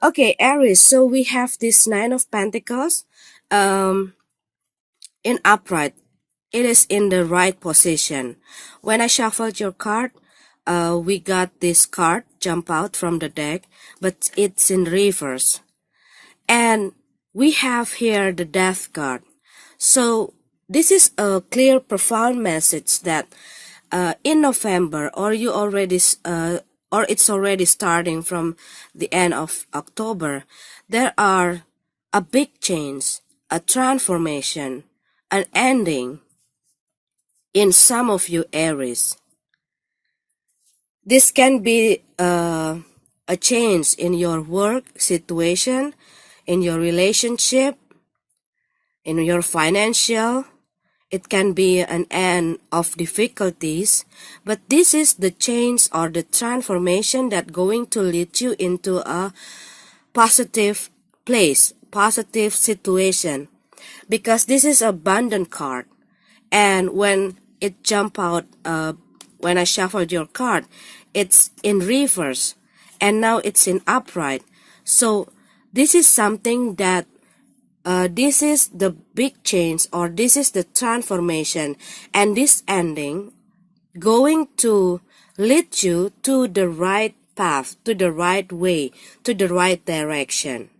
Okay, Aries, so we have this Nine of Pentacles um, in upright. It is in the right position. When I shuffled your card, we got this card jump out from the deck, but it's in reverse. And we have here the Death card. So this is a clear, profound message that in November, or it's already starting from the end of October, there are a big change, a transformation, an ending in some of you Aries. This can be a change in your work situation, in your relationship, in your financial. It can be an end of difficulties, but this is the change or the transformation that going to lead you into a positive place, positive situation, because this is abundant card. And when it jump out, when I shuffled your card, it's in reverse, and now it's in upright. So this is something that this is the big change, or this is the transformation, and this ending going to lead you to the right path, to the right way, to the right direction.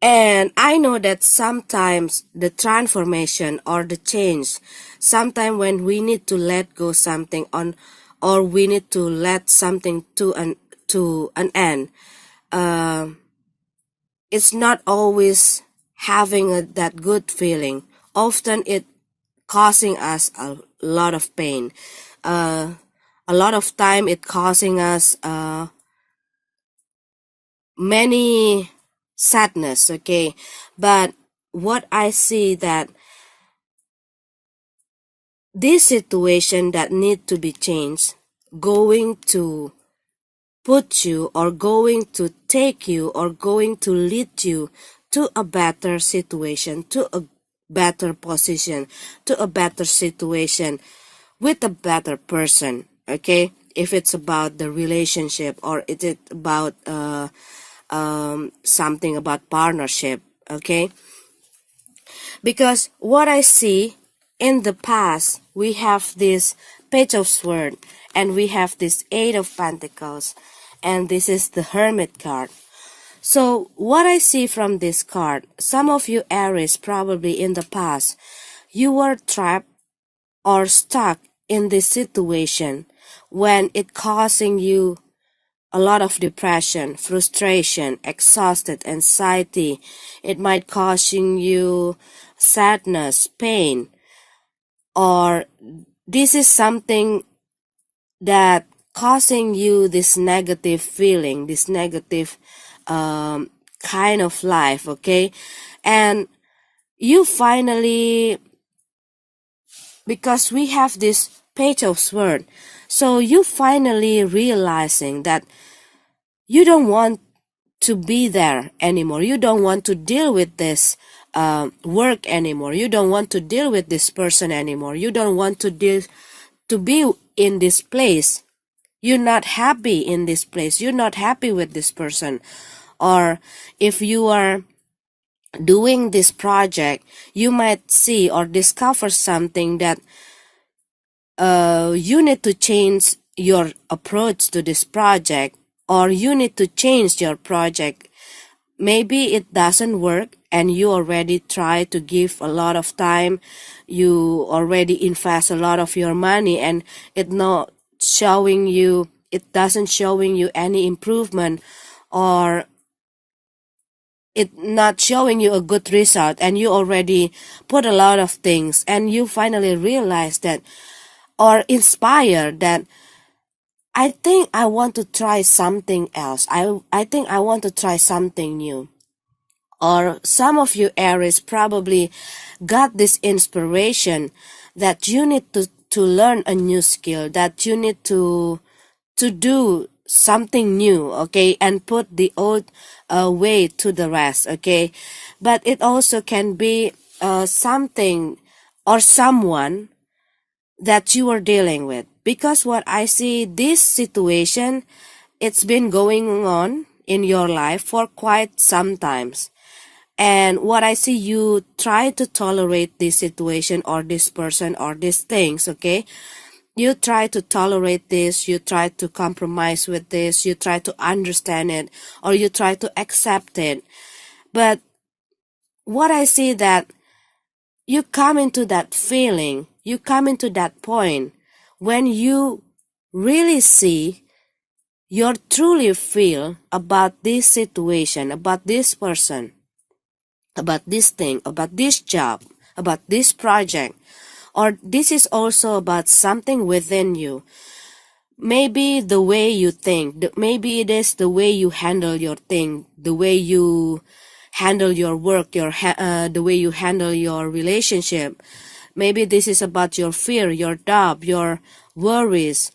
And I know that sometimes the transformation or the change, sometimes when we need to let go something on, or we need to let something to an end, uh, it's not always having that good feeling. Often it causing us a lot of pain. Uh, a lot of time it causing us many sadness, okay? But what I see that this situation that need to be changed, going to put you, or going to take you, or going to lead you to a better situation, to a better position, to a better situation with a better person, okay? If it's about the relationship, or is it about something about partnership, okay? Because what I see in the past, we have this Page of Swords, and we have this Eight of Pentacles, and this is the Hermit card. So what I see from this card, some of you Aries, probably in the past, you were trapped or stuck in this situation when it causing you a lot of depression, frustration, exhausted, anxiety. It might causing you sadness, pain, or this is something that causing you this negative feeling, this negative kind of life, okay? And you finally, because we have this Page of Swords, so you finally realizing that you don't want to be there anymore. You don't want to deal with this work anymore. You don't want to deal with this person anymore. You don't want to be in this place. You're not happy in this place. You're not happy with this person. Or if you are doing this project, you might see or discover something that you need to change your approach to this project, or you need to change your project. Maybe it doesn't work, and you already try to give a lot of time, you already invest a lot of your money, and it doesn't showing you any improvement, or it not showing you a good result, and you already put a lot of things, and you finally realize that, or inspired that, I think I want to try something else. I think I want to try something new. Or some of you Aries probably got this inspiration that you need to learn a new skill, that you need to do something new, okay, and put the old way to the rest, okay. But it also can be something or someone that you are dealing with, because what I see, this situation it's been going on in your life for quite some times. And what I see, you try to tolerate this situation or this person or these things, okay? You try to tolerate this, you try to compromise with this, you try to understand it, or you try to accept it. But what I see that you come into that feeling, you come into that point when you really see, you truly feel about this situation, about this person, about this thing, about this job, about this project, or this is also about something within you. Maybe the way you think, maybe it is the way you handle your thing, the way you handle your work, the way you handle your relationship. Maybe this is about your fear, your doubt, your worries.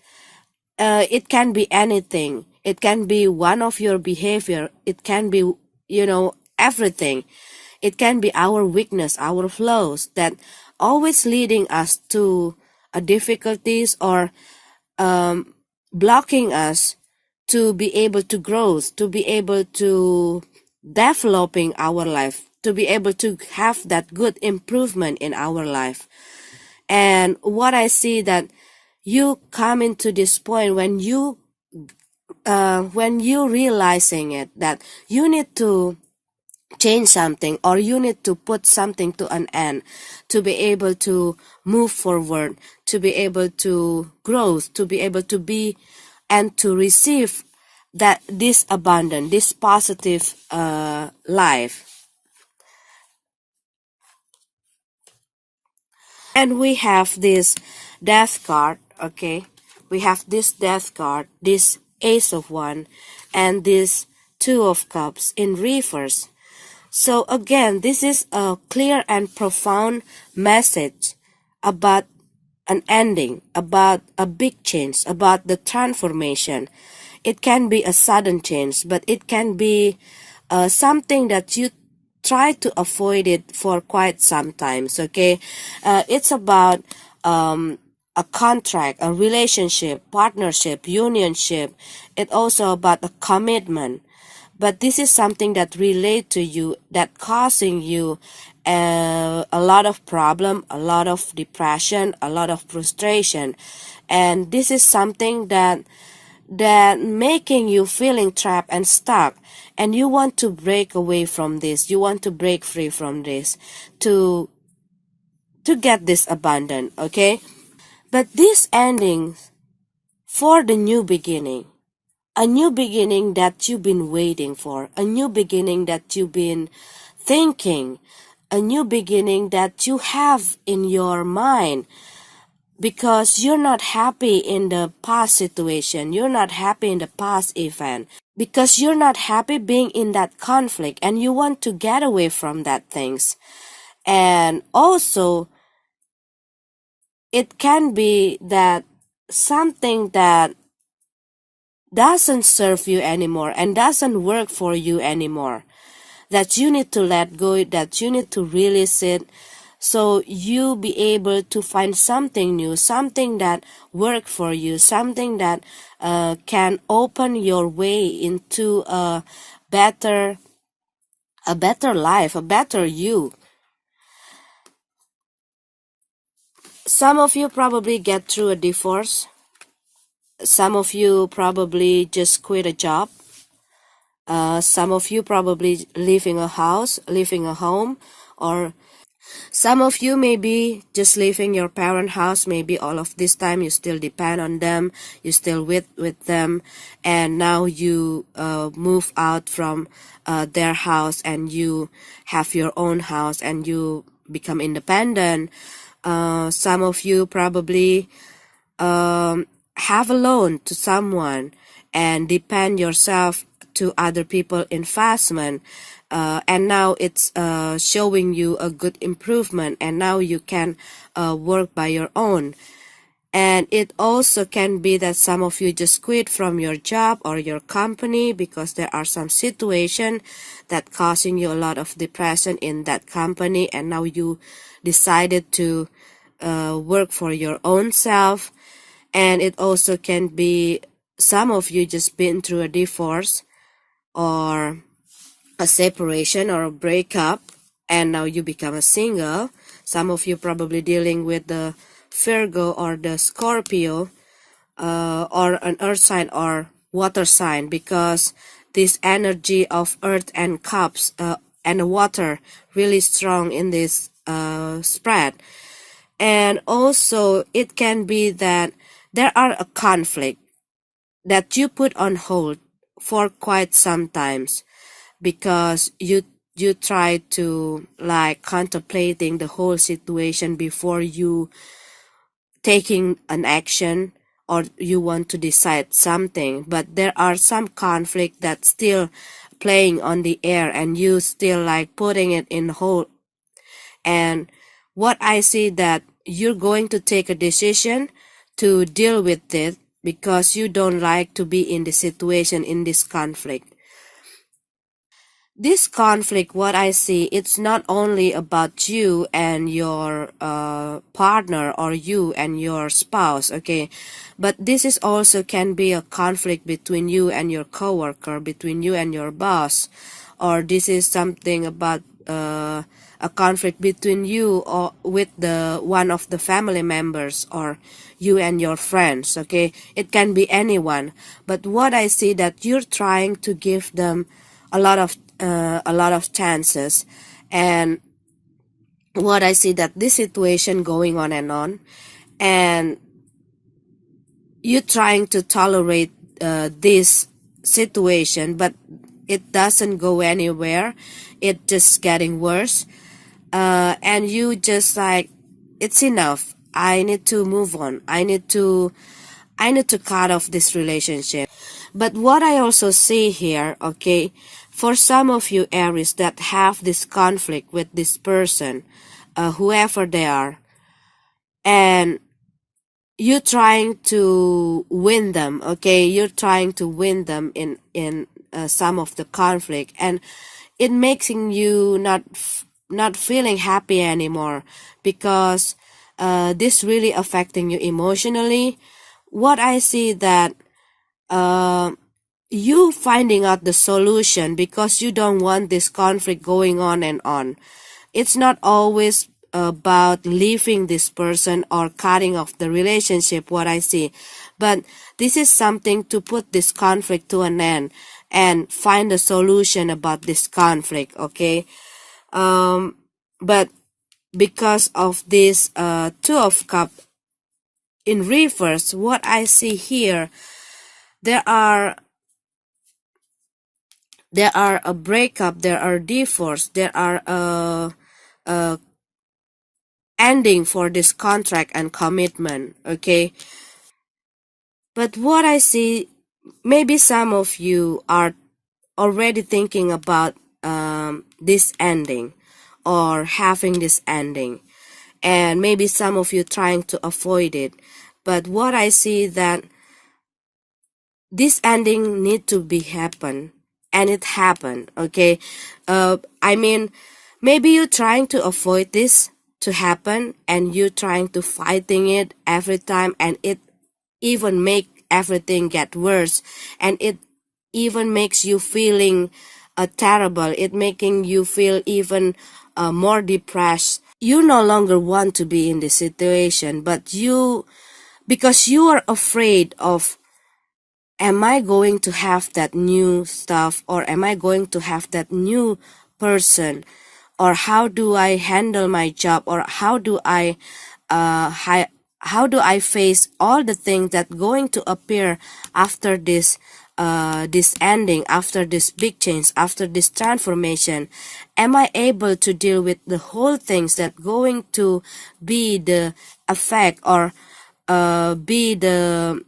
It can be anything. It can be one of your behavior. It can be, everything. It can be our weakness, our flaws that always leading us to difficulties or blocking us to be able to grow, to be able to developing our life, to be able to have that good improvement in our life. And what I see that you come into this point when you realizing it that you need to change something or you need to put something to an end to be able to move forward, to be able to grow, to be able to be and to receive that this abundant, this positive life. And we have this death card, okay? We have this death card, this ace of one, and this two of cups in reverse. So again, this is a clear and profound message about an ending, about a big change, about the transformation. It can be a sudden change, but it can be something that you try to avoid it for quite some times, okay? It's about a contract, a relationship, partnership, unionship. It's also about a commitment. But this is something that relate to you, that causing you a lot of problem, a lot of depression, a lot of frustration. And this is something that making you feeling trapped and stuck, and you want to break away from this, you want to break free from this to get this abundant, okay? But this ending for the new beginning, a new beginning that you've been waiting for, a new beginning that you've been thinking, a new beginning that you have in your mind, because you're not happy in the past situation, you're not happy in the past event, because you're not happy being in that conflict and you want to get away from that things. And also, it can be that something that doesn't serve you anymore and doesn't work for you anymore, that you need to let go, that you need to release it, so you be able to find something new, something that work for you, something that can open your way into a better life, a better you. Some of you probably get through a divorce. Some of you probably just quit a job. Some of you probably leaving a house, leaving a home, or some of you maybe just leaving your parent house. Maybe all of this time you still depend on them, you still with them, and now you move out from their house and you have your own house and you become independent. Some of you probably have a loan to someone and depend yourself to other people investment, and now it's showing you a good improvement, and now you can work by your own. And it also can be that some of you just quit from your job or your company because there are some situation that causing you a lot of depression in that company, and now you decided to work for your own self. And it also can be some of you just been through a divorce or a separation or a breakup, and now you become a single. Some of you probably dealing with the Virgo or the Scorpio, or an earth sign or water sign, because this energy of earth and cups, and water really strong in this spread. And also it can be that there are a conflict that you put on hold for quite some times, because you try to like contemplating the whole situation before you taking an action, or you want to decide something, but there are some conflict that's still playing on the air and you still like putting it in hold. And what I see that you're going to take a decision to deal with it, because you don't like to be in the situation, in this conflict. This conflict, what I see, it's not only about you and your partner, or you and your spouse, okay, but this is also can be a conflict between you and your coworker, between you and your boss, or this is something about a conflict between you or with the one of the family members, or you and your friends, okay. It can be anyone, but what I see that you're trying to give them a lot of chances. And what I see that this situation going on, and you trying to tolerate this situation, but it doesn't go anywhere, it just getting worse. And you just like, it's enough, I need to move on, I need to cut off this relationship. But what I also see here, okay, for some of you Aries that have this conflict with this person, whoever they are, and you're trying to win them, okay, you're trying to win them in some of the conflict, and it making you not feeling happy anymore, because this really affecting you emotionally. What I see that uh, you finding out the solution, because you don't want this conflict going on and on. It's not always about leaving this person or cutting off the relationship, what I see, but this is something to put this conflict to an end and find a solution about this conflict, okay. But because of this two of cup in reverse, what I see here, there are a breakup, there are divorce, there are a ending for this contract and commitment, okay. But what I see, maybe some of you are already thinking about this ending, or having this ending, and maybe some of you trying to avoid it. But what I see that this ending need to be happen, and it happened, okay. I mean, maybe you're trying to avoid this to happen, and you're trying to fighting it every time, and it even make everything get worse, and it even makes you feeling terrible, it making you feel even more depressed. You no longer want to be in this situation, but you, because you are afraid of, am I going to have that new stuff, or am I going to have that new person, or how do I handle my job, or how do I how do I face all the things that going to appear after this ending, after this big change, after this transformation? Am I able to deal with the whole things that going to be the effect, or be the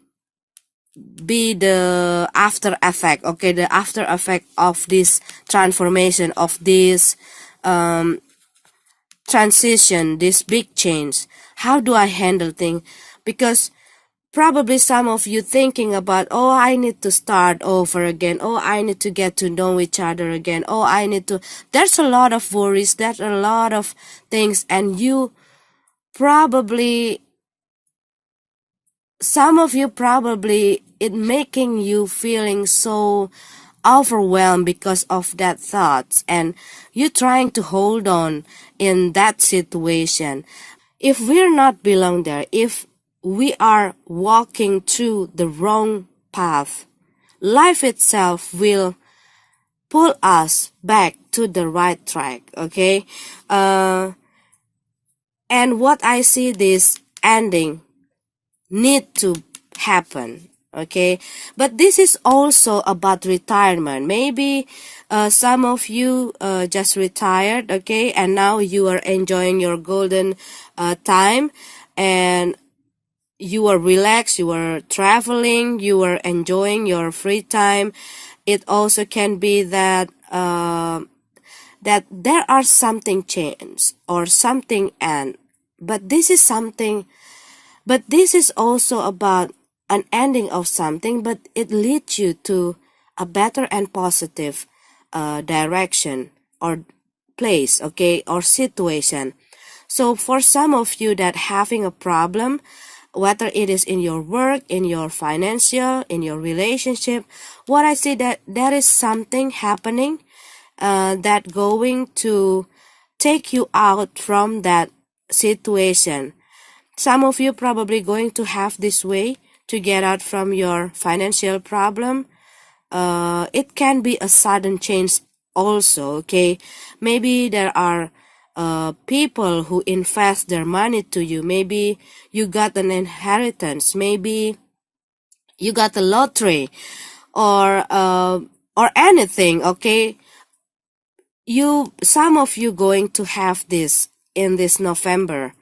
after effect, okay, the after effect of this transformation, of this transition, this big change? How do I handle things? Because probably some of you thinking about, oh, I need to start over again, oh, I need to get to know each other again, oh, I need to, there's a lot of worries, there's a lot of things, and you probably some of you probably it making you feeling so overwhelmed because of that thoughts, and you trying to hold on in that situation. If we're not belong there, if we are walking through the wrong path, life itself will pull us back to the right track. Okay. And what I see this ending need to happen. Okay, but this is also about retirement. Maybe some of you just retired, okay, and now you are enjoying your golden time, and you are relaxed, you are traveling, you are enjoying your free time. It also can be that that there are something changed or something end, but this is something, but this is also about an ending of something, but it leads you to a better and positive direction or place, okay, or situation. So for some of you that having a problem, whether it is in your work, in your financial, in your relationship, what I see that there is something happening that going to take you out from that situation. Some of you probably going to have this way to get out from your financial problem. It can be a sudden change also, okay? Maybe there are people who invest their money to you. Maybe you got an inheritance. Maybe you got a lottery or anything, okay? Some of you going to have this in this November.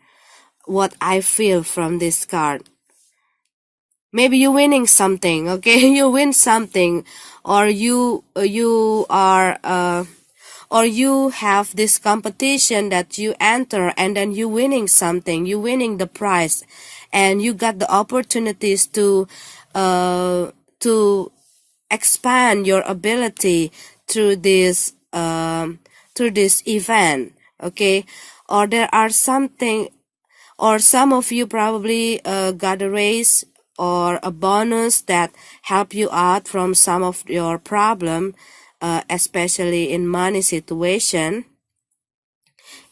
What I feel from this card. Maybe you're winning something, okay? You win something, or you are or you have this competition that you enter, and then you winning something, you winning the prize, and you got the opportunities to expand your ability through this event, okay? Or there are something, or some of you probably got a raise or a bonus that help you out from some of your problem, especially in money situation.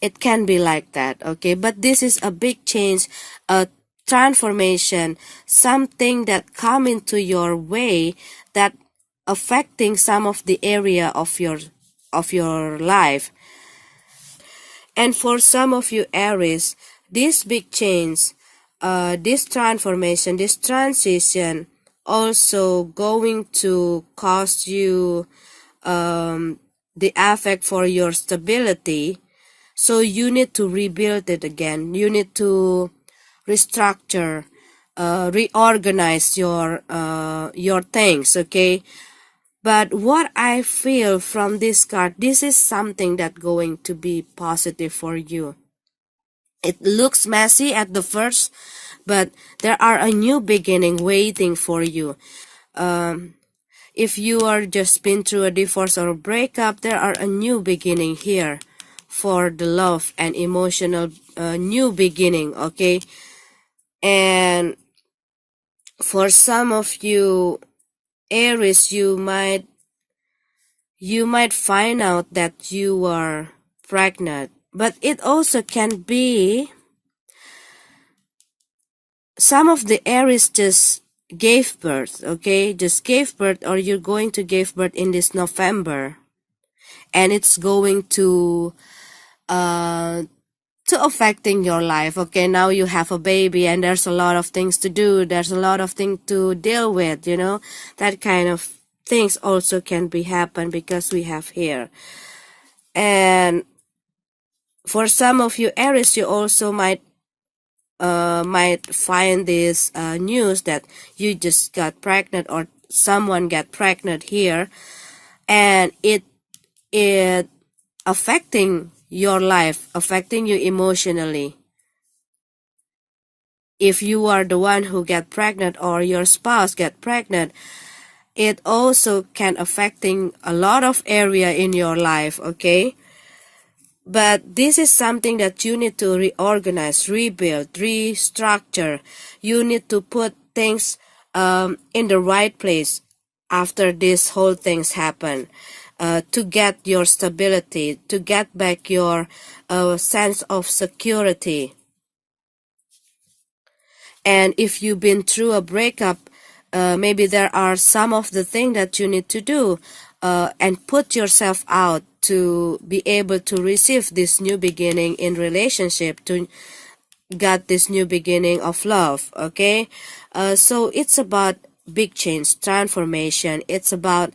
It can be like that, okay? But this is a big change, a transformation, something that come into your way that affecting some of the area of your life. And for some of you Aries, this big change, this transformation, this transition also going to cause you the effect for your stability. So you need to rebuild it again. You need to restructure, reorganize your things, okay? But what I feel from this card, this is something that going to be positive for you. It looks messy at the first, but there are a new beginning waiting for you. If you are just been through a divorce or a breakup, there are a new beginning here for the love and emotional new beginning, okay? And for some of you Aries, you might find out that you are pregnant, but it also can be some of the Aries just gave birth, okay? Just gave birth, or you're going to give birth in this November, and it's going to affecting your life, okay? Now you have a baby, and there's a lot of things to do. There's a lot of things to deal with, you know? That kind of things also can be happen because we have here. And for some of you Aries, you also might find this news that you just got pregnant, or someone got pregnant here, and it affecting your life, affecting you emotionally. If you are the one who get pregnant or your spouse get pregnant, it also can affecting a lot of area in your life, okay? But this is something that you need to reorganize, rebuild, restructure. You need to put things in the right place after this whole things happen, to get your stability, to get back your sense of security. And if you've been through a breakup, maybe there are some of the things that you need to do, and put yourself out to be able to receive this new beginning in relationship, to get this new beginning of love. Okay, so it's about big change, transformation. It's about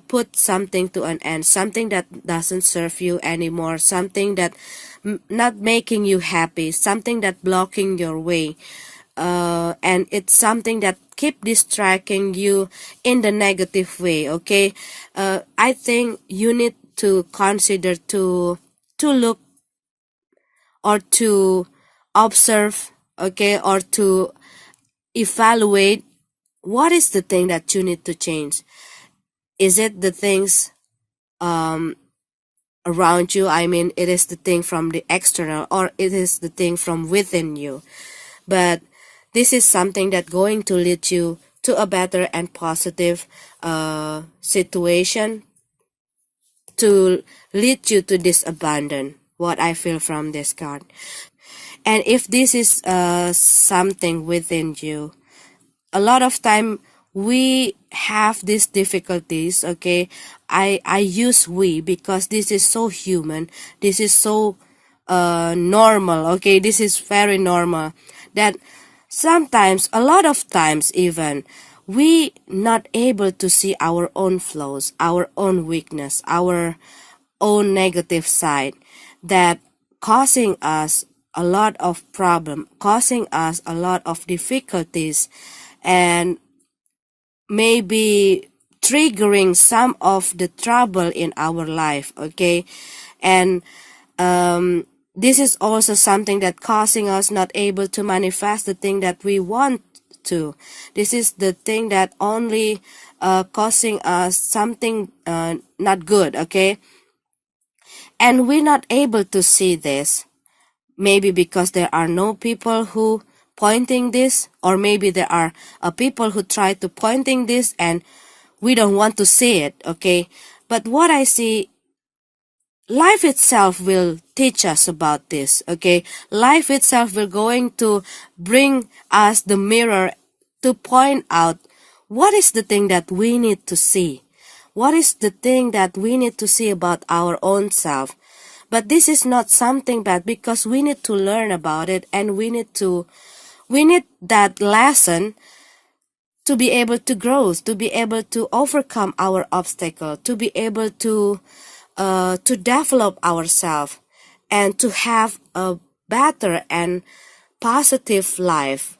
put something to an end, something that doesn't serve you anymore, something that not making you happy, something that blocking your way, and it's something that keep distracting you in the negative way. Okay, I think you need to consider to look or to observe, okay, or to evaluate what is the thing that you need to change. Is it the things around you? I mean, it is the thing from the external, or it is the thing from within you. But this is something that going to lead you to a better and positive situation, to lead you to this abundance, what I feel from this card. And if this is something within you, a lot of time we have these difficulties. Okay, I use we because this is so human, this is so normal. Okay, this is very normal that sometimes, a lot of times even, we not able to see our own flaws, our own weakness, our own negative side, that causing us a lot of problem, causing us a lot of difficulties, and maybe triggering some of the trouble in our life. Okay, and this is also something that causing us not able to manifest the thing that we want to. This is the thing that only causing us something not good. Okay, and we're not able to see this, maybe because there are no people who pointing this, or maybe there are people who try to pointing this and we don't want to see it. Okay, but what I see, life itself will teach us about this. Okay, life itself will going to bring us the mirror to point out what is the thing that we need to see, what is the thing that we need to see about our own self. But this is not something bad, because we need to learn about it, and we need that lesson to be able to grow, to be able to overcome our obstacle, to be able to develop ourselves, and to have a better and positive life.